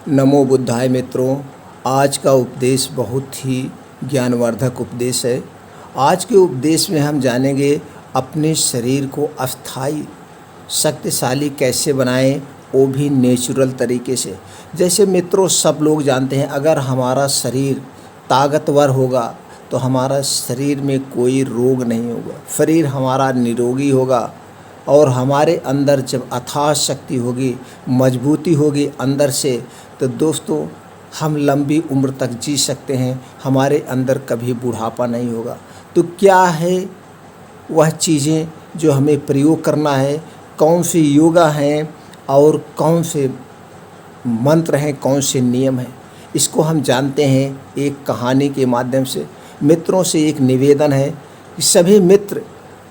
नमो बुद्धाय मित्रों। आज का उपदेश बहुत ही ज्ञानवर्धक उपदेश है। आज के उपदेश में हम जानेंगे अपने शरीर को अस्थाई शक्तिशाली कैसे बनाएं, वो भी नेचुरल तरीके से। जैसे मित्रों सब लोग जानते हैं, अगर हमारा शरीर ताकतवर होगा तो हमारा शरीर में कोई रोग नहीं होगा, शरीर हमारा निरोगी होगा और हमारे अंदर जब अथाह शक्ति होगी, मजबूती होगी अंदर से, तो दोस्तों हम लंबी उम्र तक जी सकते हैं, हमारे अंदर कभी बुढ़ापा नहीं होगा। तो क्या है वह चीज़ें जो हमें प्रयोग करना है, कौन सी योगा हैं और कौन से मंत्र हैं, कौन से नियम हैं, इसको हम जानते हैं एक कहानी के माध्यम से। मित्रों से एक निवेदन है कि सभी मित्र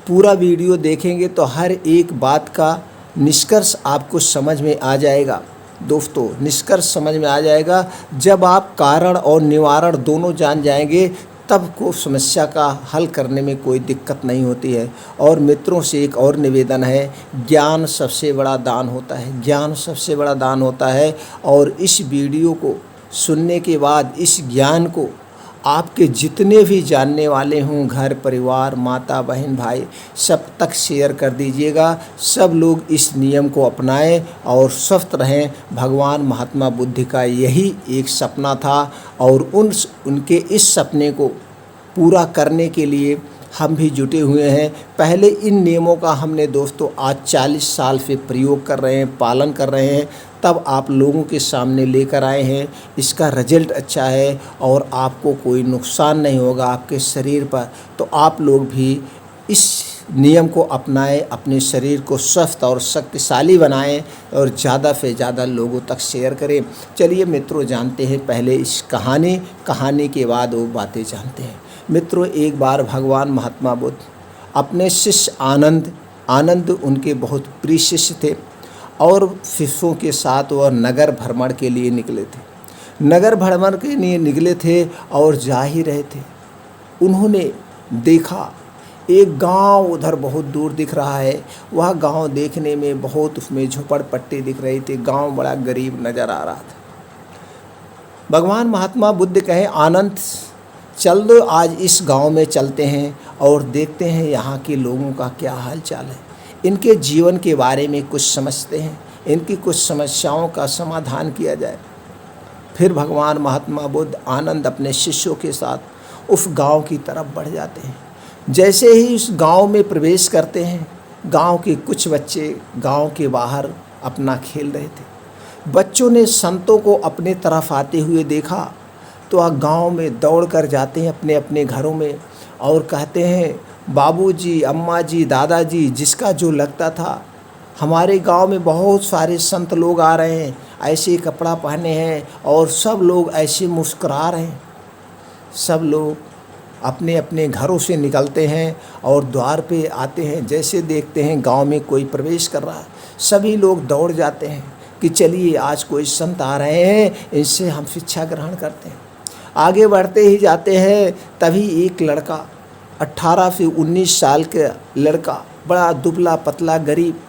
पूरा वीडियो देखेंगे तो हर एक बात का निष्कर्ष आपको समझ में आ जाएगा। दोस्तों निष्कर्ष समझ में आ जाएगा जब आप कारण और निवारण दोनों जान जाएंगे, तब को समस्या का हल करने में कोई दिक्कत नहीं होती है। और मित्रों से एक और निवेदन है, ज्ञान सबसे बड़ा दान होता है, ज्ञान सबसे बड़ा दान होता है। और इस वीडियो को सुनने के बाद इस ज्ञान को आपके जितने भी जानने वाले हों, घर परिवार, माता बहन भाई, सब तक शेयर कर दीजिएगा। सब लोग इस नियम को अपनाएं और स्वस्थ रहें। भगवान महात्मा बुद्ध का यही एक सपना था और उनके इस सपने को पूरा करने के लिए हम भी जुटे हुए हैं। पहले इन नियमों का हमने दोस्तों आज 40 साल से प्रयोग कर रहे हैं, पालन कर रहे हैं, तब आप लोगों के सामने लेकर आए हैं। इसका रिजल्ट अच्छा है और आपको कोई नुकसान नहीं होगा आपके शरीर पर। तो आप लोग भी इस नियम को अपनाएं, अपने शरीर को स्वस्थ और शक्तिशाली बनाएं और ज़्यादा से ज़्यादा लोगों तक शेयर करें। चलिए मित्रों जानते हैं पहले इस कहानी के बाद वो बातें जानते हैं। मित्रों एक बार भगवान महात्मा बुद्ध अपने शिष्य आनंद उनके बहुत प्रिय शिष्य थे और शिष्यों के साथ वह नगर भ्रमण के लिए निकले थे। नगर भ्रमण के लिए निकले थे और जा ही रहे थे, उन्होंने देखा एक गांव उधर बहुत दूर दिख रहा है। वह गांव देखने में बहुत, उसमें झोपड़पट्टी दिख रही थी, गांव बड़ा गरीब नज़र आ रहा था। भगवान महात्मा बुद्ध कहे, आनंद चल दो, आज इस गांव में चलते हैं और देखते हैं यहाँ के लोगों का क्या हाल चाल है, इनके जीवन के बारे में कुछ समझते हैं, इनकी कुछ समस्याओं का समाधान किया जाए। फिर भगवान महात्मा बुद्ध आनंद अपने शिष्यों के साथ उस गांव की तरफ बढ़ जाते हैं। जैसे ही उस गांव में प्रवेश करते हैं, गांव के कुछ बच्चे गांव के बाहर अपना खेल रहे थे। बच्चों ने संतों को अपने तरफ आते हुए देखा तो वह गांव में दौड़ कर जाते हैं अपने अपने घरों में और कहते हैं, बाबूजी, अम्मा जी, दादाजी, जिसका जो लगता था, हमारे गांव में बहुत सारे संत लोग आ रहे हैं, ऐसे कपड़ा पहने हैं और सब लोग ऐसे मुस्कुरा रहे हैं। सब लोग अपने अपने घरों से निकलते हैं और द्वार पे आते हैं। जैसे देखते हैं गांव में कोई प्रवेश कर रहा है, सभी लोग दौड़ जाते हैं कि चलिए आज कोई संत आ रहे हैं, इनसे हम शिक्षा ग्रहण करते हैं। आगे बढ़ते ही जाते हैं, तभी एक लड़का 18 से 19 साल का लड़का, बड़ा दुबला पतला गरीब,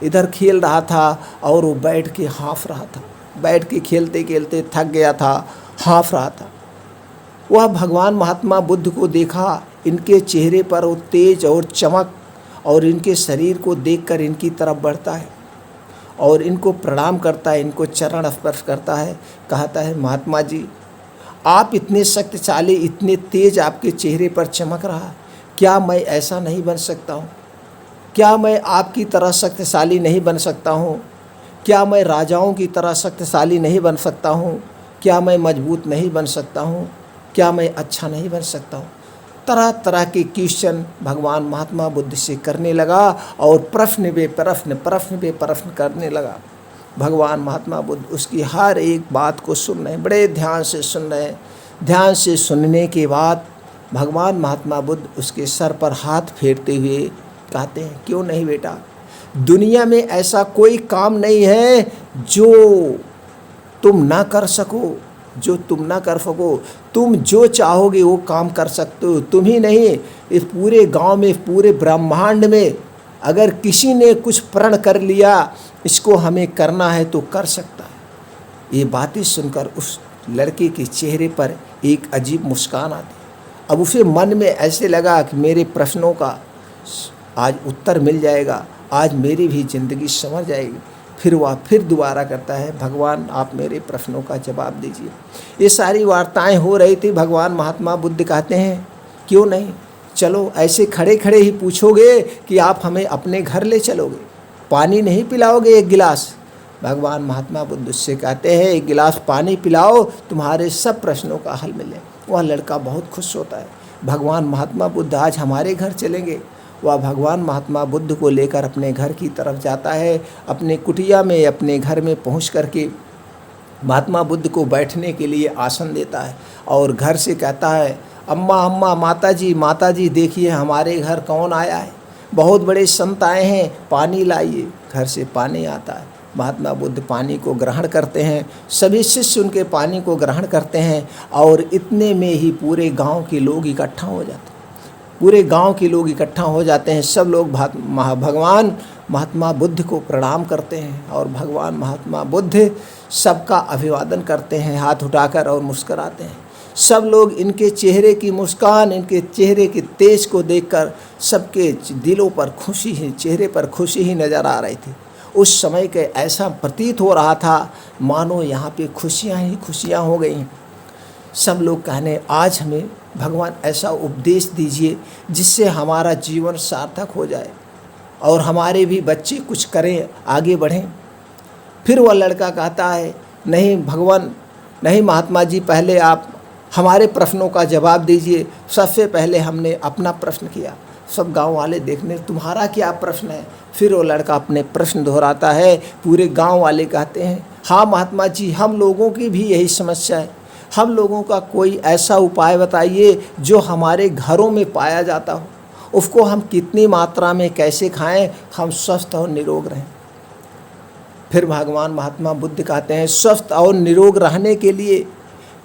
इधर खेल रहा था और वो बैठ के हाँफ रहा था। बैठ के खेलते खेलते थक गया था, हाँफ रहा था। वह भगवान महात्मा बुद्ध को देखा, इनके चेहरे पर वो तेज और चमक, और इनके शरीर को देखकर इनकी तरफ बढ़ता है और इनको प्रणाम करता है, इनको चरण स्पर्श करता है, कहता है, महात्मा जी आप इतने शक्तिशाली, इतने तेज आपके चेहरे पर चमक रहा, क्या मैं ऐसा नहीं बन सकता हूँ? क्या मैं आपकी तरह शक्तिशाली नहीं बन सकता हूँ? क्या मैं राजाओं की तरह शक्तिशाली नहीं बन सकता हूँ? क्या मैं मजबूत नहीं बन सकता हूँ? क्या मैं अच्छा नहीं बन सकता हूँ? तरह तरह के क्वेश्चन भगवान महात्मा बुद्ध से करने लगा और प्रश्न पे प्रश्न करने लगा। भगवान महात्मा बुद्ध उसकी हर एक बात को सुन रहे हैं, बड़े ध्यान से सुन रहे हैं। ध्यान से सुनने के बाद भगवान महात्मा बुद्ध उसके सर पर हाथ फेरते हुए कहते हैं, क्यों नहीं बेटा, दुनिया में ऐसा कोई काम नहीं है जो तुम ना कर सको, जो तुम ना कर सको। तुम जो चाहोगे वो काम कर सकते हो। तुम ही नहीं, इस पूरे गांव में, पूरे ब्रह्मांड में अगर किसी ने कुछ प्रण कर लिया, इसको हमें करना है तो कर सकता है। ये बातें सुनकर उस लड़के के चेहरे पर एक अजीब मुस्कान आती। अब उसे मन में ऐसे लगा कि मेरे प्रश्नों का आज उत्तर मिल जाएगा, आज मेरी भी ज़िंदगी संवर जाएगी। फिर वह फिर दोबारा करता है, भगवान आप मेरे प्रश्नों का जवाब दीजिए। ये सारी वार्ताएं हो रही थी। भगवान महात्मा बुद्ध कहते हैं क्यों नहीं, चलो ऐसे खड़े खड़े ही पूछोगे कि आप हमें अपने घर ले चलोगे, पानी नहीं पिलाओगे एक गिलास। भगवान महात्मा बुद्ध उससे कहते हैं एक गिलास पानी पिलाओ, तुम्हारे सब प्रश्नों का हल मिले। वह लड़का बहुत खुश होता है, भगवान महात्मा बुद्ध आज हमारे घर चलेंगे। वह भगवान महात्मा बुद्ध को लेकर अपने घर की तरफ जाता है। अपने कुटिया में, अपने घर में पहुँच करके महात्मा बुद्ध को बैठने के लिए आसन देता है और घर से कहता है, अम्मा अम्मा, माता जी देखिए हमारे घर कौन आया है, बहुत बड़े संत आए हैं, पानी लाइए। घर से पानी आता है, महात्मा बुद्ध पानी को ग्रहण करते हैं, सभी शिष्य उनके पानी को ग्रहण करते हैं और इतने में ही पूरे गांव के लोग इकट्ठा हो जाते हैं। पूरे गांव के लोग इकट्ठा हो जाते हैं। सब लोग भगवान महात्मा बुद्ध को प्रणाम करते हैं और भगवान महात्मा बुद्ध सबका अभिवादन करते हैं हाथ उठाकर और मुस्कुराते हैं। सब लोग इनके चेहरे की मुस्कान, इनके चेहरे के तेज को देखकर सबके दिलों पर खुशी ही, चेहरे पर खुशी ही नज़र आ रही थी। उस समय के ऐसा प्रतीत हो रहा था मानो यहाँ पे खुशियाँ ही खुशियाँ हो गई हैं। सब लोग कहने आज हमें भगवान ऐसा उपदेश दीजिए जिससे हमारा जीवन सार्थक हो जाए और हमारे भी बच्चे कुछ करें, आगे बढ़ें। फिर वह लड़का कहता है नहीं भगवान, नहीं महात्मा जी, पहले आप हमारे प्रश्नों का जवाब दीजिए। सबसे पहले हमने अपना प्रश्न किया, सब गांव वाले देखने तुम्हारा क्या प्रश्न है। फिर वो लड़का अपने प्रश्न दोहराता है। पूरे गांव वाले कहते हैं हाँ महात्मा जी, हम लोगों की भी यही समस्या है, हम लोगों का कोई ऐसा उपाय बताइए जो हमारे घरों में पाया जाता हो, उसको हम कितनी मात्रा में कैसे खाएं, हम स्वस्थ और निरोग रहें। फिर भगवान महात्मा बुद्ध कहते हैं स्वस्थ और निरोग रहने के लिए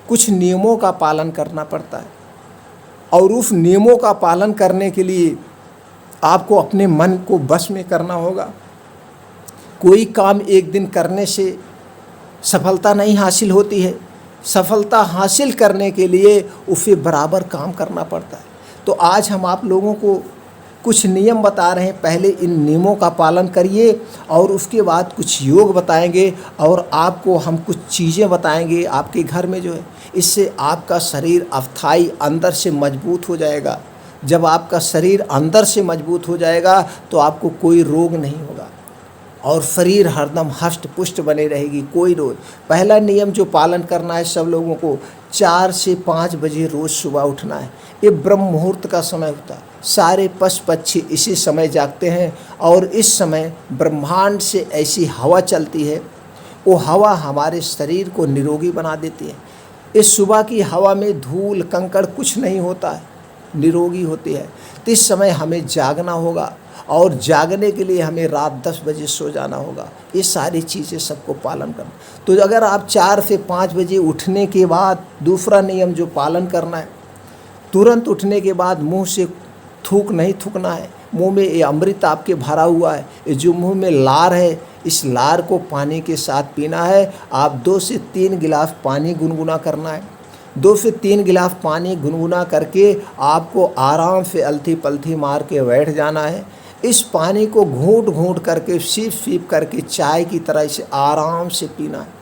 कुछ नियमों का पालन करना पड़ता है और उस नियमों का पालन करने के लिए आपको अपने मन को वश में करना होगा। कोई काम एक दिन करने से सफलता नहीं हासिल होती है, सफलता हासिल करने के लिए उसे बराबर काम करना पड़ता है। तो आज हम आप लोगों को कुछ नियम बता रहे हैं, पहले इन नियमों का पालन करिए और उसके बाद कुछ योग बताएंगे और आपको हम कुछ चीज़ें बताएंगे आपके घर में जो है, इससे आपका शरीर अस्थाई अंदर से मजबूत हो जाएगा। जब आपका शरीर अंदर से मजबूत हो जाएगा तो आपको कोई रोग नहीं होगा और शरीर हरदम हष्ट पुष्ट बने रहेगी, कोई रोग। पहला नियम जो पालन करना है सब लोगों को, 4 से 5 बजे रोज़ सुबह उठना है। ये ब्रह्म मुहूर्त का समय होता है, सारे पशु पक्षी इसी समय जागते हैं और इस समय ब्रह्मांड से ऐसी हवा चलती है, वो हवा हमारे शरीर को निरोगी बना देती है। इस सुबह की हवा में धूल कंकड़ कुछ नहीं होता है, निरोगी होती है। तो इस समय हमें जागना होगा और जागने के लिए हमें रात 10 बजे सो जाना होगा। ये सारी चीज़ें सबको पालन करना। तो अगर आप 4 से 5 बजे उठने के बाद दूसरा नियम जो पालन करना है, तुरंत उठने के बाद मुंह से थूक नहीं थूकना है। मुंह में ये अमृत आपके भरा हुआ है, ये जो मुंह में लार है, इस लार को पानी के साथ पीना है। आप 2 से 3 गिलास पानी गुनगुना करना है। 2 से 3 गिलास पानी गुनगुना करके आपको आराम से अलथी पलथी मार के बैठ जाना है। इस पानी को घूंट घूंट करके, सीप सीप करके चाय की तरह इसे आराम से पीना है।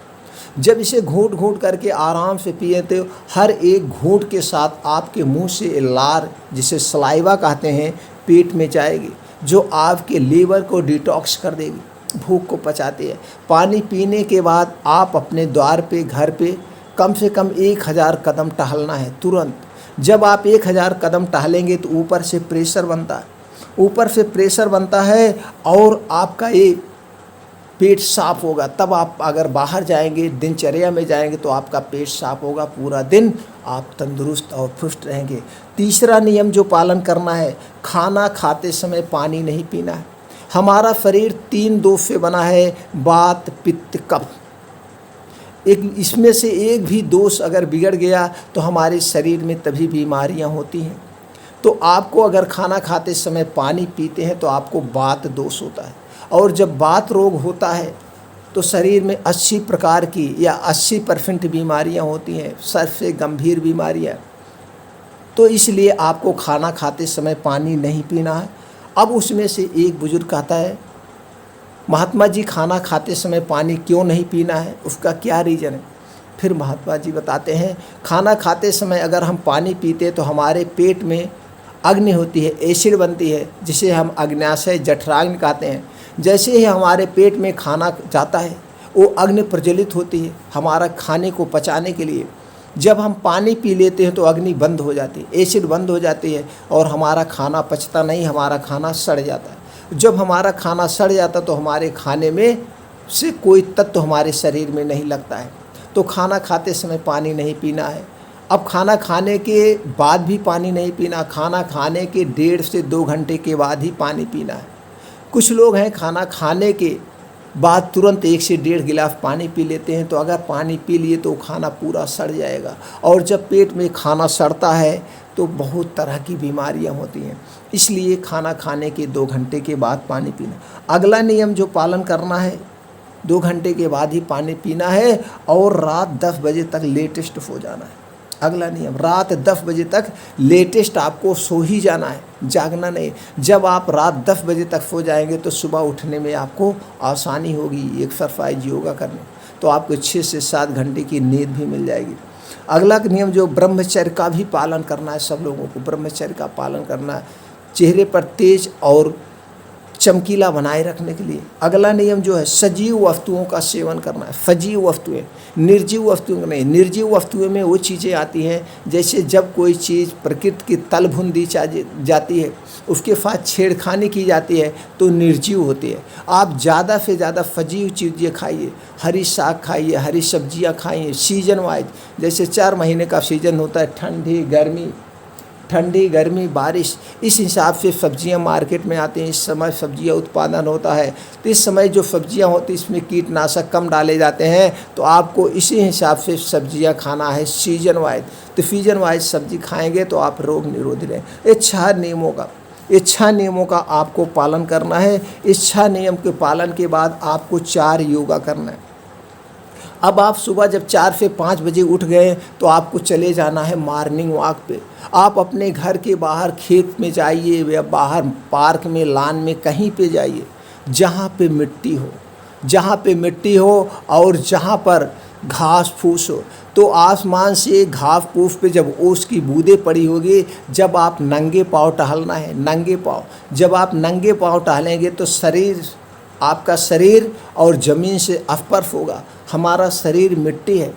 जब इसे घूंट घूंट करके आराम से पिए तो हर एक घूंट के साथ आपके मुंह से लार, जिसे सलाइवा कहते हैं, पेट में जाएगी, जो आपके लीवर को डिटॉक्स कर देगी, भूख को पचाती है। पानी पीने के बाद आप अपने द्वार पे, घर पे कम से कम 1000 कदम टहलना है तुरंत। जब आप 1000 कदम टहलेंगे तो ऊपर से प्रेशर बनता है, ऊपर से प्रेशर बनता है और आपका ये पेट साफ होगा। तब आप अगर बाहर जाएंगे, दिनचर्या में जाएंगे तो आपका पेट साफ होगा, पूरा दिन आप तंदुरुस्त और पुष्ट रहेंगे। तीसरा नियम जो पालन करना है, खाना खाते समय पानी नहीं पीना है। हमारा शरीर 3 दोष से बना है, वात पित्त कफ। एक इसमें से एक भी दोष अगर बिगड़ गया तो हमारे शरीर में तभी बीमारियां होती हैं। तो आपको अगर खाना खाते समय पानी पीते हैं तो आपको वात दोष होता है और जब वात रोग होता है तो शरीर में 80 प्रकार की या 80% बीमारियां होती हैं, सबसे गंभीर बीमारियां। तो इसलिए आपको खाना खाते समय पानी नहीं पीना है। अब उसमें से एक बुजुर्ग कहता है, महात्मा जी खाना खाते समय पानी क्यों नहीं पीना है, उसका क्या रीज़न है? फिर महात्मा जी बताते हैं, खाना खाते समय अगर हम पानी पीते तो हमारे पेट में अग्नि होती है, एसिड बनती है, जिसे हम अग्न्याशय जठराग्नि कहते हैं। जैसे ही हमारे पेट में खाना जाता है वो अग्नि प्रज्वलित होती है हमारा खाने को पचाने के लिए। जब हम पानी पी लेते हैं तो अग्नि बंद हो जाती है, एसिड बंद हो जाती है और हमारा खाना पचता नहीं, हमारा खाना सड़ जाता है। जब हमारा खाना सड़ जाता तो हमारे खाने में से कोई तत्व हमारे शरीर में नहीं लगता है। तो खाना खाते समय पानी नहीं पीना है। अब खाना खाने के बाद भी पानी नहीं पीना, खाना खाने के 1.5 से 2 घंटे के बाद ही पानी पीना है। कुछ लोग हैं खाना खाने के बाद तुरंत 1 से 1.5 गिलास पानी पी लेते हैं, तो अगर पानी पी लिए तो खाना पूरा सड़ जाएगा, और जब पेट में खाना सड़ता है तो बहुत तरह की बीमारियां होती हैं। इसलिए खाना खाने के 2 घंटे के बाद पानी पीना। अगला नियम जो पालन करना है, 2 घंटे के बाद ही पानी पीना है और रात 10 बजे तक लेटेस्ट सो जाना है। अगला नियम, रात 10 बजे तक लेटेस्ट आपको सो ही जाना है, जागना नहीं। जब आप रात 10 बजे तक सो जाएंगे तो सुबह उठने में आपको आसानी होगी, एक्सरसाइज योगा करने, तो आपको 6 से 7 घंटे की नींद भी मिल जाएगी। अगला नियम जो ब्रह्मचर्य का भी पालन करना है, सब लोगों को ब्रह्मचर्य का पालन करना है, चेहरे पर तेज और चमकीला बनाए रखने के लिए। अगला नियम जो है सजीव वस्तुओं का सेवन करना है। सजीव वस्तुएं, निर्जीव वस्तुएं नहीं। निर्जीव वस्तुएं में वो चीज़ें आती हैं जैसे जब कोई चीज़ प्रकृति की तलभुन दी जाती है, उसके साथ छेड़खानी की जाती है तो निर्जीव होती है। आप ज़्यादा से ज़्यादा सजीव चीज़ें खाइए, हरी साग खाइए, हरी सब्जियाँ खाइए, सीजन वाइज। जैसे 4 महीने का सीजन होता है, ठंडी गर्मी बारिश, इस हिसाब से सब्जियां मार्केट में आती हैं। इस समय सब्जियां उत्पादन होता है, तो इस समय जो सब्जियां होती हैं इसमें कीटनाशक कम डाले जाते हैं, तो आपको इसी हिसाब से सब्जियां खाना है सीजन वाइज। तो सीजन वाइज सब्जी खाएंगे तो आप रोग निरोधी रहें। ये 6 नियमों का आपको पालन करना है। इस 6 नियम के पालन के बाद आपको 4 योगा करना है। अब आप सुबह जब 4 से 5 बजे उठ गए तो आपको चले जाना है मॉर्निंग वॉक पे। आप अपने घर के बाहर खेत में जाइए या बाहर पार्क में, लान में, कहीं पे जाइए जहाँ पे मिट्टी हो और जहाँ पर घास फूस हो। तो आसमान से घास फूस पे जब ओस की बूंदें पड़ी होगी, जब आप नंगे पाँव टहलना है, नंगे पाँव। जब आप नंगे पाँव टहलेंगे तो आपका शरीर और ज़मीन से स्पर्श होगा। हमारा शरीर मिट्टी है,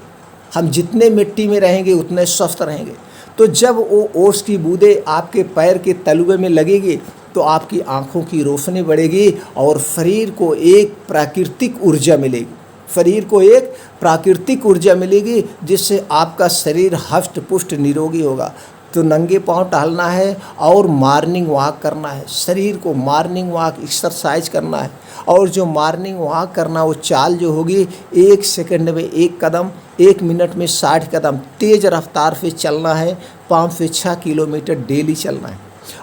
हम जितने मिट्टी में रहेंगे उतने स्वस्थ रहेंगे। तो जब वो ओस की बूंदें आपके पैर के तलुए में लगेगी तो आपकी आँखों की रोशनी बढ़ेगी और शरीर को एक प्राकृतिक ऊर्जा मिलेगी, जिससे आपका शरीर हष्ट पुष्ट निरोगी होगा। तो नंगे पाँव टहलना है और मॉर्निंग वॉक करना है। शरीर को मॉर्निंग वॉक एक्सरसाइज करना है, और जो मॉर्निंग वॉक करना वो चाल जो होगी 1 सेकंड में 1 कदम, 1 मिनट में 60 कदम तेज़ रफ्तार से चलना है। 5 से 6 किलोमीटर डेली चलना है।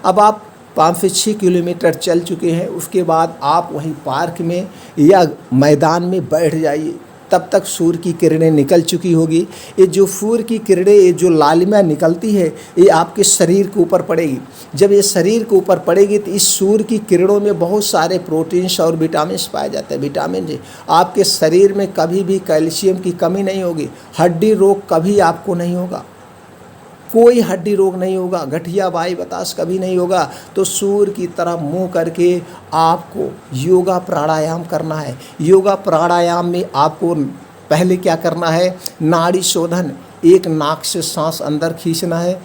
अब आप 5 से 6 किलोमीटर चल चुके हैं, उसके बाद आप वहीं पार्क में या मैदान में बैठ जाइए। तब तक सूर्य की किरणें निकल चुकी होगी। ये जो सूर्य की किरणें, ये जो लालिमा निकलती है, ये आपके शरीर के ऊपर पड़ेगी। जब ये शरीर के ऊपर पड़ेगी तो इस सूर्य की किरणों में बहुत सारे प्रोटीन्स और विटामिन पाए जाते हैं। विटामिन जी, आपके शरीर में कभी भी कैल्शियम की कमी नहीं होगी। हड्डी रोग कभी आपको नहीं होगा, कोई हड्डी रोग नहीं होगा, गठिया वाई बतास कभी नहीं होगा। तो सूर्य की तरफ मुंह करके आपको योगा प्राणायाम करना है। योगा प्राणायाम में आपको पहले क्या करना है, नाड़ी शोधन। एक नाक से सांस अंदर खींचना है,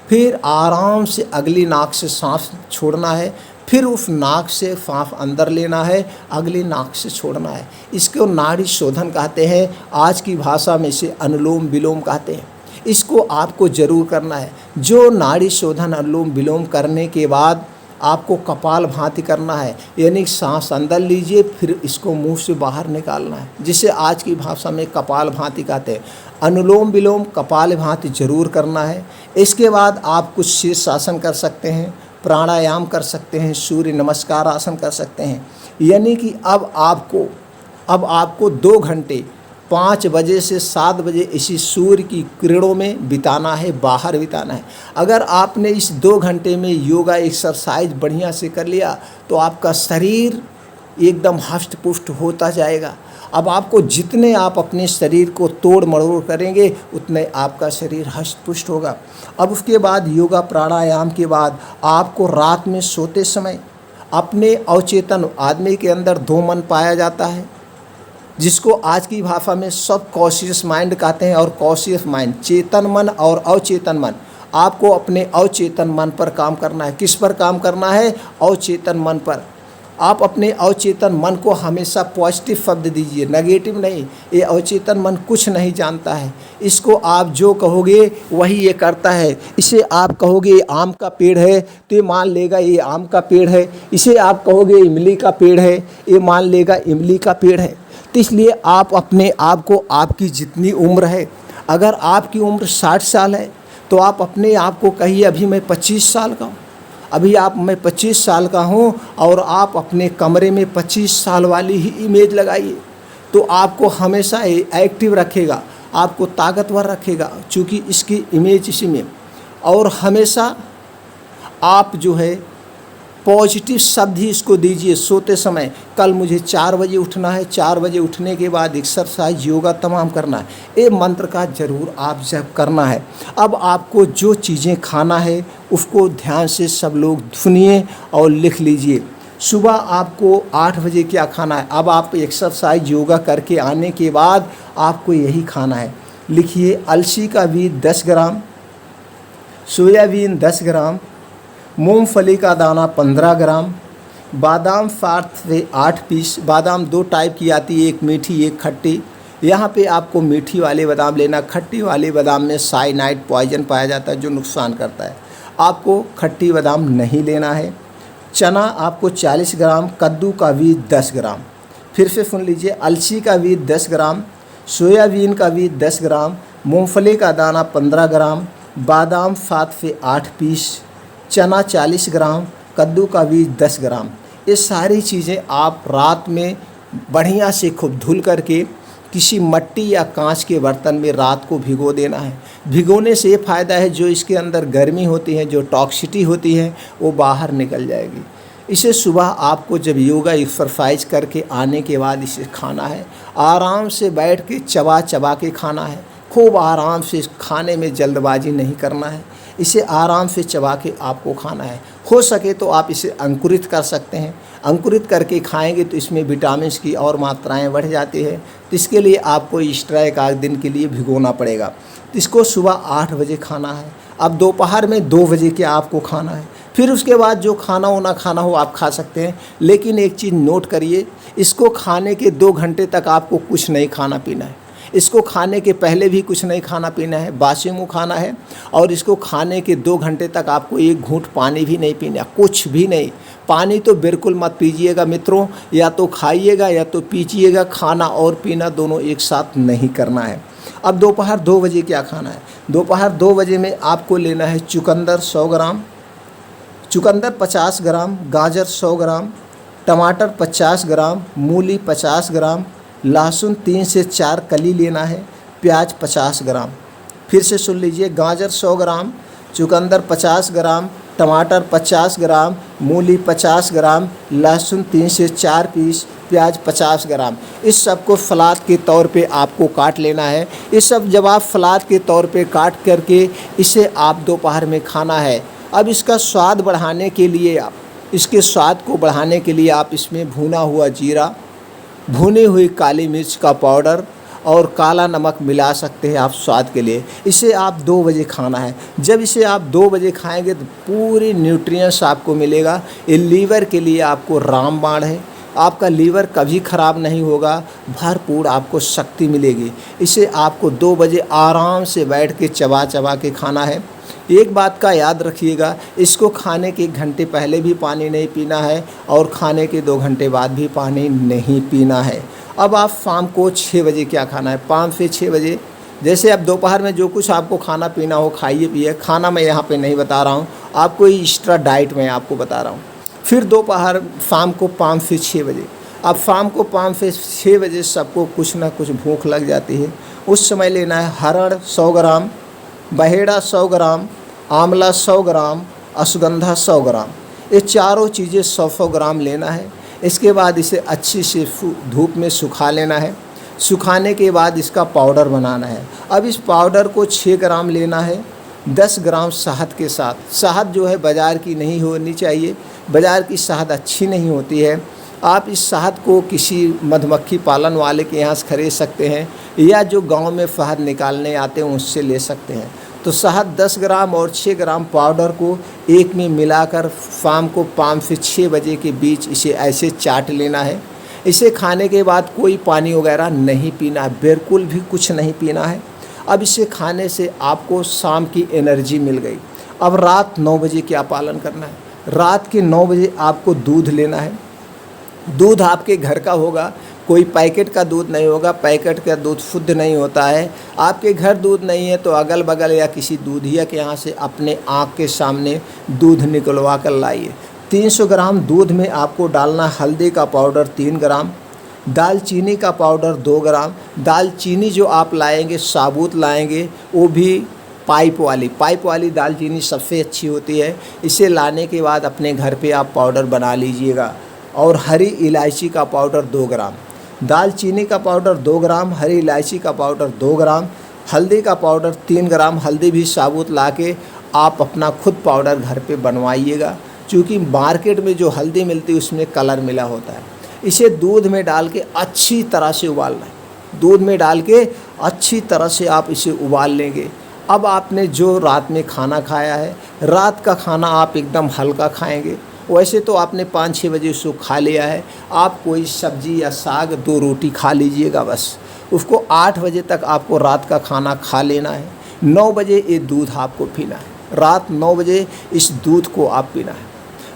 फिर आराम से अगली नाक से सांस छोड़ना है, फिर उस नाक से सांस अंदर लेना है, अगली नाक से छोड़ना है। इसको नाड़ी शोधन कहते हैं, आज की भाषा में इसे अनुलोम विलोम कहते हैं। इसको आपको ज़रूर करना है। जो नाड़ी शोधन अनुलोम विलोम करने के बाद आपको कपाल भाती करना है, यानी सांस अंदर लीजिए फिर इसको मुंह से बाहर निकालना है, जिसे आज की भाषा में कपाल भाती कहते हैं। अनुलोम विलोम कपाल भाती जरूर करना है। इसके बाद आप कुछ शीर्षासन कर सकते हैं, प्राणायाम कर सकते हैं, सूर्य नमस्कार आसन कर सकते हैं। यानी कि अब आपको अब आपको 2 घंटे 5 बजे से 7 बजे इसी सूर्य की किरणों में बिताना है, बाहर बिताना है। अगर आपने इस 2 घंटे में योगा एक्सरसाइज बढ़िया से कर लिया तो आपका शरीर एकदम हष्ट पुष्ट होता जाएगा। अब आपको जितने आप अपने शरीर को तोड़ मरोड़ करेंगे उतने आपका शरीर हष्ट पुष्ट होगा। अब उसके बाद योगा प्राणायाम के बाद आपको रात में सोते समय अपने अवचेतन आदमी के अंदर 2 मन पाया जाता है, जिसको आज की भाषा में सब कॉन्शियस माइंड कहते हैं। और कॉन्शियस माइंड चेतन मन और अवचेतन मन, आपको अपने अवचेतन मन पर काम करना है। किस पर काम करना है? अवचेतन मन पर। आप अपने अवचेतन मन को हमेशा पॉजिटिव शब्द दीजिए, नेगेटिव नहीं। ये अवचेतन मन कुछ नहीं जानता है, इसको आप जो कहोगे वही ये करता है। इसे आप कहोगे ये आम का पेड़ है तो ये मान लेगा ये आम का पेड़ है। इसे आप कहोगे इमली का पेड़ है, ये मान लेगा इमली का पेड़ है। तो इसलिए आप अपने आप को, आपकी जितनी उम्र है, अगर आपकी उम्र 60 साल है तो आप अपने आप को कहिए अभी मैं 25 साल का हूँ, मैं 25 साल का हूँ। और आप अपने कमरे में 25 साल वाली ही इमेज लगाइए, तो आपको हमेशा एक्टिव रखेगा, आपको ताकतवर रखेगा, चूँकि इसकी इमेज इसी में। और हमेशा आप जो है पॉजिटिव शब्द ही इसको दीजिए सोते समय। कल मुझे 4 बजे उठना है, 4 बजे उठने के बाद एक्सरसाइज योगा तमाम करना है। ये मंत्र का ज़रूर आप जब करना है। अब आपको जो चीज़ें खाना है उसको ध्यान से सब लोग सुनिए और लिख लीजिए। सुबह आपको 8 बजे क्या खाना है। अब आप एक्सरसाइज योगा करके आने के बाद आपको यही खाना है। लिखिए, अलसी का बीज 10 ग्राम, सोयाबीन 10 ग्राम, मूंगफली का दाना 15 ग्राम, बादाम 7 से 8 पीस। बादाम 2 टाइप की आती है, एक मीठी एक खट्टी। यहाँ पे आपको मीठी वाले बादाम लेना, खट्टी वाले बादाम में साइनाइड पॉइजन पाया जाता है जो नुकसान करता है, आपको खट्टी बादाम नहीं लेना है। चना आपको 40 ग्राम, कद्दू का बीज 10 ग्राम। फिर से सुन लीजिए, अलसी का बीज 10 ग्राम, सोयाबीन का बीज 10 ग्राम, मूंगफली का दाना 15 ग्राम, बादाम 7 से 8 पीस, चना 40 ग्राम, कद्दू का बीज 10 ग्राम। ये सारी चीज़ें आप रात में बढ़िया से खूब धुल करके किसी मट्टी या कांच के बर्तन में रात को भिगो देना है। भिगोने से ये फ़ायदा है, जो इसके अंदर गर्मी होती है, जो टॉक्सिटी होती है, वो बाहर निकल जाएगी। इसे सुबह आपको जब योगा एक्सरसाइज करके आने के बाद इसे खाना है। आराम से बैठ के चबा चबा के खाना है, खूब आराम से। खाने में जल्दबाजी नहीं करना है, इसे आराम से चबा के आपको खाना है। हो सके तो आप इसे अंकुरित कर सकते हैं, अंकुरित करके खाएंगे तो इसमें विटामिन की और मात्राएं बढ़ जाती है। तो इसके लिए आपको एक्स्ट्रा 1 दिन के लिए भिगोना पड़ेगा। तो इसको सुबह 8 बजे खाना है। अब दोपहर में 2 बजे के आपको खाना है। फिर उसके बाद जो खाना होना खाना हो आप खा सकते हैं, लेकिन एक चीज़ नोट करिए, इसको खाने के 2 घंटे तक आपको कुछ नहीं खाना पीना है। इसको खाने के पहले भी कुछ नहीं खाना पीना है, बासी मुँह खाना है। और इसको खाने के 2 घंटे तक आपको 1 घूंट पानी भी नहीं पीना, कुछ भी नहीं। पानी तो बिल्कुल मत पीजिएगा मित्रों, या तो खाइएगा या तो पीजिएगा। खाना और पीना दोनों एक साथ नहीं करना है। अब दोपहर 2 बजे क्या खाना है। दोपहर 2 बजे में आपको लेना है चुकंदर 100 ग्राम, चुकंदर 50 ग्राम, गाजर 100 ग्राम, टमाटर 50 ग्राम, मूली 50 ग्राम, लहसुन 3 से 4 कली लेना है, प्याज 50 ग्राम। फिर से सुन लीजिए, गाजर 100 ग्राम, चुकंदर 50 ग्राम, टमाटर 50 ग्राम, मूली 50 ग्राम, लहसुन 3 से 4 पीस, प्याज 50 ग्राम। इस सब को सलाद के तौर पे आपको काट लेना है। ये सब जब आप सलाद के तौर पे काट करके इसे आप दोपहर में खाना है। अब इसका स्वाद बढ़ाने के लिए, इसके स्वाद को बढ़ाने के लिए आप इसमें भुना हुआ जीरा, भुनी हुई काली मिर्च का पाउडर और काला नमक मिला सकते हैं आप स्वाद के लिए। इसे आप 2 बजे खाना है। जब इसे आप 2 बजे खाएंगे तो पूरी न्यूट्रिएंट्स आपको मिलेगा। ये लीवर के लिए आपको रामबाण है, आपका लीवर कभी ख़राब नहीं होगा, भरपूर आपको शक्ति मिलेगी। इसे आपको 2 बजे आराम से बैठ के चबा चबा के खाना है। एक बात का याद रखिएगा, इसको खाने के 1 घंटे पहले भी पानी नहीं पीना है और खाने के 2 घंटे बाद भी पानी नहीं पीना है। अब आप शाम को 6 बजे क्या खाना है, 5 से 6 बजे। जैसे अब दोपहर में जो कुछ आपको खाना पीना हो खाइए पिए, खाना मैं यहाँ पे नहीं बता रहा हूँ आपको, ये एक्स्ट्रा डाइट मैं आपको बता रहा हूँ। फिर दोपहर शाम को 5 से 6 बजे अब शाम को 5 से 6 बजे सबको कुछ ना कुछ भूख लग जाती है। उस समय लेना है हरड़ 100 ग्राम, बहेड़ा 100 ग्राम, आंवला 100 ग्राम, अश्वगंधा 100 ग्राम। ये चारों चीज़ें 100-100 ग्राम लेना है। इसके बाद इसे अच्छी से धूप में सुखा लेना है। सुखाने के बाद इसका पाउडर बनाना है। अब इस पाउडर को 6 ग्राम लेना है 10 ग्राम शहद के साथ। शहद जो है बाज़ार की नहीं होनी चाहिए, बाज़ार की शहद अच्छी नहीं होती है। आप इस शहद को किसी मधुमक्खी पालन वाले के यहाँ से खरीद सकते हैं, या जो गांव में शहद निकालने आते हैं उससे ले सकते हैं। तो शहद 10 ग्राम और 6 ग्राम पाउडर को एक में मिलाकर शाम को 5 से 6 बजे के बीच इसे ऐसे चाट लेना है। इसे खाने के बाद कोई पानी वगैरह नहीं पीना है, बिल्कुल भी कुछ नहीं पीना है। अब इसे खाने से आपको शाम की एनर्जी मिल गई। अब रात 9 बजे क्या पालन करना है? रात के 9 बजे आपको दूध लेना है। दूध आपके घर का होगा, कोई पैकेट का दूध नहीं होगा। पैकेट का दूध शुद्ध नहीं होता है। आपके घर दूध नहीं है तो अगल बगल या किसी दूधिया के यहाँ से अपने आँख के सामने दूध निकलवा कर लाइए। 300 ग्राम दूध में आपको डालना हल्दी का पाउडर 3 ग्राम, दालचीनी का पाउडर 2 ग्राम। दालचीनी जो आप लाएंगे साबुत लाएंगे, वो भी पाइप वाली दालचीनी सबसे अच्छी होती है। इसे लाने के बाद अपने घर पे आप पाउडर बना लीजिएगा। और हरी इलायची का पाउडर 2 ग्राम, दालचीनी का पाउडर 2 ग्राम, हरी इलायची का पाउडर 2 ग्राम, हल्दी का पाउडर 3 ग्राम। हल्दी भी साबुत लाके आप अपना खुद पाउडर घर पे बनवाइएगा, क्योंकि मार्केट में जो हल्दी मिलती है उसमें कलर मिला होता है। इसे दूध में डाल के अच्छी तरह से उबालना है। दूध में डाल के अच्छी तरह से आप इसे उबाल लेंगे। अब आपने जो रात में खाना खाया है, रात का खाना आप एकदम हल्का खाएंगे। वैसे तो आपने 5-6 बजे उसको खा लिया है। आप कोई सब्जी या साग 2 रोटी खा लीजिएगा बस। उसको 8 बजे तक आपको रात का खाना खा लेना है। 9 बजे ये दूध आपको पीना है। रात 9 बजे इस दूध को आप पीना है।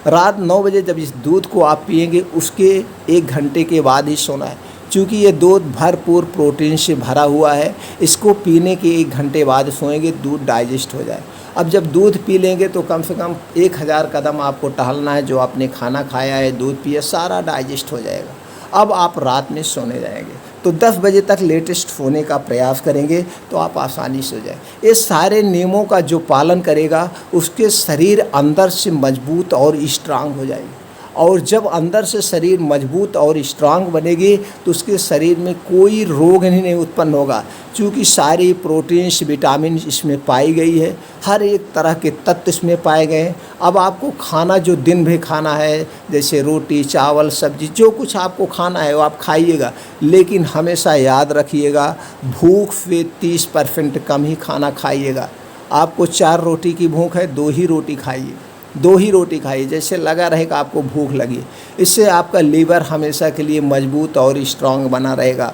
रात 9 बजे जब इस दूध को आप पिएंगे उसके 1 घंटे के बाद ही सोना है, क्योंकि ये दूध भरपूर प्रोटीन से भरा हुआ है। इसको पीने के 1 घंटे बाद सोएंगे, दूध डाइजेस्ट हो जाए। अब जब दूध पी लेंगे तो कम से कम 1000 कदम आपको टहलना है। जो आपने खाना खाया है, दूध पिया, सारा डाइजेस्ट हो जाएगा। अब आप रात में सोने जाएंगे तो 10 बजे तक लेटेस्ट सोने का प्रयास करेंगे तो आप आसानी से हो जाए। ये सारे नियमों का जो पालन करेगा उसके शरीर अंदर से मजबूत और स्ट्रांग हो जाएगी। और जब अंदर से शरीर मजबूत और स्ट्रांग बनेगी तो उसके शरीर में कोई रोग ही नहीं उत्पन्न होगा, क्योंकि सारी प्रोटीन्स विटामिन इसमें पाई गई है। हर एक तरह के तत्व इसमें पाए गए हैं। अब आपको खाना जो दिन भर खाना है, जैसे रोटी चावल सब्जी, जो कुछ आपको खाना है वो आप खाइएगा, लेकिन हमेशा याद रखिएगा भूख से 30% कम ही खाना खाइएगा। आपको 4 रोटी की भूख है, 2 ही रोटी खाइए, 2 ही रोटी खाइए, जैसे लगा रहेगा आपको भूख लगी। इससे आपका लीवर हमेशा के लिए मजबूत और स्ट्रांग बना रहेगा।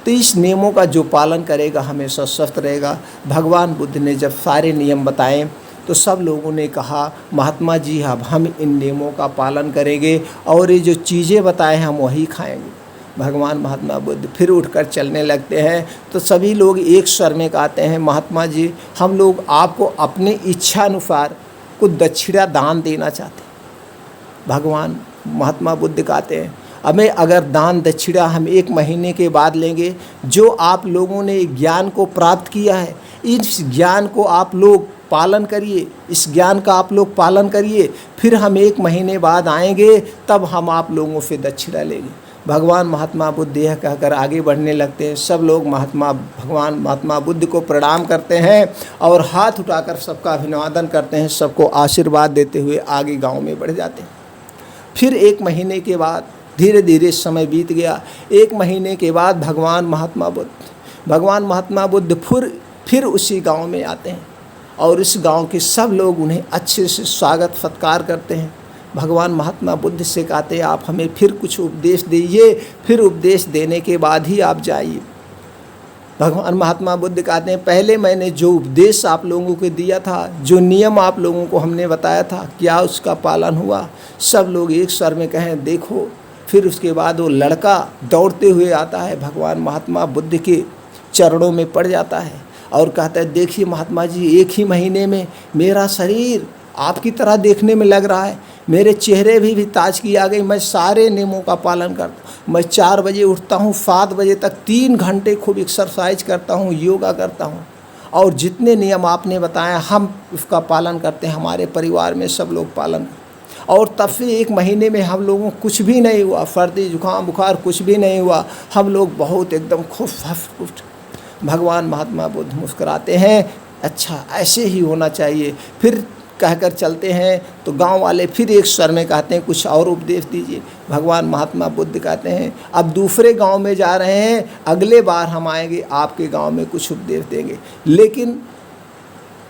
तो इस नियमों का जो पालन करेगा हमेशा स्वस्थ रहेगा। भगवान बुद्ध ने जब सारे नियम बताए तो सब लोगों ने कहा महात्मा जी अब हम इन नियमों का पालन करेंगे और ये जो चीज़ें बताए हम वही खाएंगे। भगवान महात्मा बुद्ध फिर उठकर चलने लगते हैं तो सभी लोग एक स्वर में कहते हैं महात्मा जी हम लोग आपको अपनी इच्छा अनुसार कुछ दक्षिणा दान देना चाहते हैं। भगवान महात्मा बुद्ध कहते हैं हमें अगर दान दक्षिणा हम 1 महीने के बाद लेंगे, जो आप लोगों ने ज्ञान को प्राप्त किया है इस ज्ञान को आप लोग पालन करिए, इस ज्ञान का आप लोग पालन करिए, फिर हम 1 महीने बाद आएंगे तब हम आप लोगों से दक्षिणा लेंगे। भगवान महात्मा बुद्ध यह कहकर आगे बढ़ने लगते हैं। सब लोग भगवान महात्मा बुद्ध को प्रणाम करते हैं और हाथ उठाकर सबका अभिवादन करते हैं, सबको आशीर्वाद देते हुए आगे गांव में बढ़ जाते हैं। फिर 1 महीने के बाद धीरे धीरे समय बीत गया। 1 महीने के बाद भगवान महात्मा बुद्ध फिर उसी गांव में आते हैं और इस गांव के सब लोग उन्हें अच्छे से स्वागत सत्कार करते हैं। भगवान महात्मा बुद्ध से कहते हैं आप हमें फिर कुछ उपदेश दीजिए, फिर उपदेश देने के बाद ही आप जाइए। भगवान महात्मा बुद्ध कहते हैं पहले मैंने जो उपदेश आप लोगों को दिया था, जो नियम आप लोगों को हमने बताया था, क्या उसका पालन हुआ? सब लोग एक स्वर में कहें देखो। फिर उसके बाद वो लड़का दौड़ते हुए आता है, भगवान महात्मा बुद्ध के चरणों में पड़ जाता है और कहता है देखिए महात्मा जी 1 ही महीने में मेरा शरीर आपकी तरह देखने में लग रहा है, मेरे चेहरे भी ताजगी आ गई। मैं सारे नियमों का पालन करता हूँ। मैं 4 बजे उठता हूँ, 7 बजे तक 3 घंटे खूब एक्सरसाइज करता हूँ, योगा करता हूँ। और जितने नियम आपने बताए हम उसका पालन करते हैं, हमारे परिवार में सब लोग पालन। और तब से 1 महीने में हम लोगों को कुछ भी नहीं हुआ, सर्दी जुकाम बुखार कुछ भी नहीं हुआ। हम लोग बहुत एकदम खुश हंस। भगवान महात्मा बुद्ध मुस्कुराते हैं, अच्छा ऐसे ही होना चाहिए। फिर कहकर चलते हैं तो गांव वाले फिर एक स्वर में कहते हैं कुछ और उपदेश दीजिए। भगवान महात्मा बुद्ध कहते हैं अब दूसरे गांव में जा रहे हैं, अगले बार हम आएंगे आपके गांव में कुछ उपदेश देंगे, लेकिन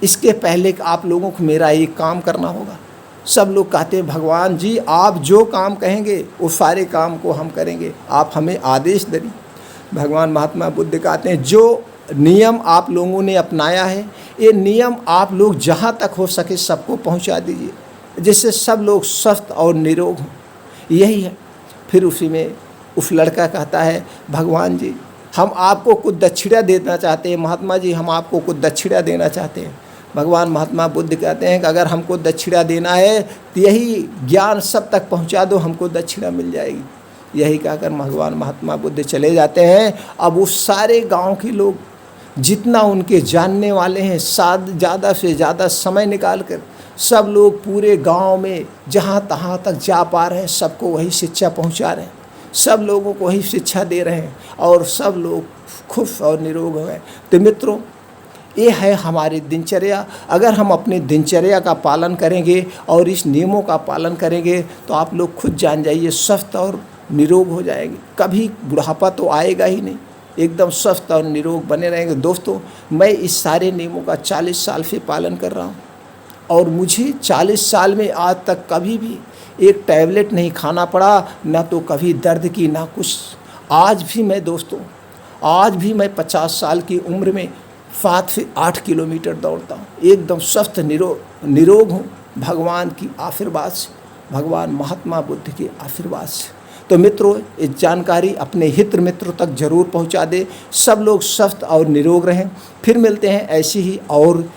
इसके पहले आप लोगों को मेरा एक काम करना होगा। सब लोग कहते हैं भगवान जी आप जो काम कहेंगे वो सारे काम को हम करेंगे, आप हमें आदेश दीजिए। भगवान महात्मा बुद्ध कहते हैं जो नियम आप लोगों ने अपनाया है ये नियम आप लोग जहाँ तक हो सके सबको पहुँचा दीजिए, जिससे सब लोग स्वस्थ और निरोग हों, यही है। फिर उसी में उस लड़का कहता है भगवान जी हम आपको कुछ दक्षिणा देना चाहते हैं, महात्मा जी हम आपको कुछ दक्षिणा देना चाहते हैं। भगवान महात्मा बुद्ध कहते हैं कि अगर हमको दक्षिणा देना है तो यही ज्ञान सब तक पहुंचा दो, हमको दक्षिणा मिल जाएगी। यही कहकर भगवान महात्मा बुद्ध चले जाते हैं। अब उस सारे गांव के लोग जितना उनके जानने वाले हैं ज़्यादा से ज़्यादा समय निकाल कर सब लोग पूरे गांव में जहाँ तहाँ तक जा पा रहे हैं सबको वही शिक्षा पहुँचा रहे हैं, सब लोगों को वही शिक्षा दे रहे हैं और सब लोग खुश और निरोग हो गए। तो मित्रों ये है हमारी दिनचर्या। अगर हम अपनी दिनचर्या का पालन करेंगे और इस नियमों का पालन करेंगे तो आप लोग खुद जान जाइए स्वस्थ और निरोग हो जाएंगे, कभी बुढ़ापा तो आएगा ही नहीं, एकदम स्वस्थ और निरोग बने रहेंगे। दोस्तों मैं इस सारे नियमों का 40 साल से पालन कर रहा हूँ और मुझे 40 साल में आज तक कभी भी एक टैबलेट नहीं खाना पड़ा, ना तो कभी दर्द की ना कुछ। आज भी मैं दोस्तों आज भी मैं 50 साल की उम्र में 7 से 8 किलोमीटर दौड़ता हूँ, एकदम स्वस्थ निरोग हूँ भगवान की आशीर्वाद से, भगवान महात्मा बुद्ध के आशीर्वाद से। तो मित्रों इस जानकारी अपने हित मित्रों तक जरूर पहुंचा दे, सब लोग स्वस्थ और निरोग रहें। फिर मिलते हैं ऐसी ही और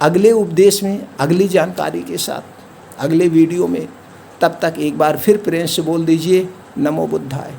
अगले उपदेश में अगली जानकारी के साथ अगले वीडियो में। तब तक एक बार फिर प्रेम से बोल दीजिए नमो बुद्धाय।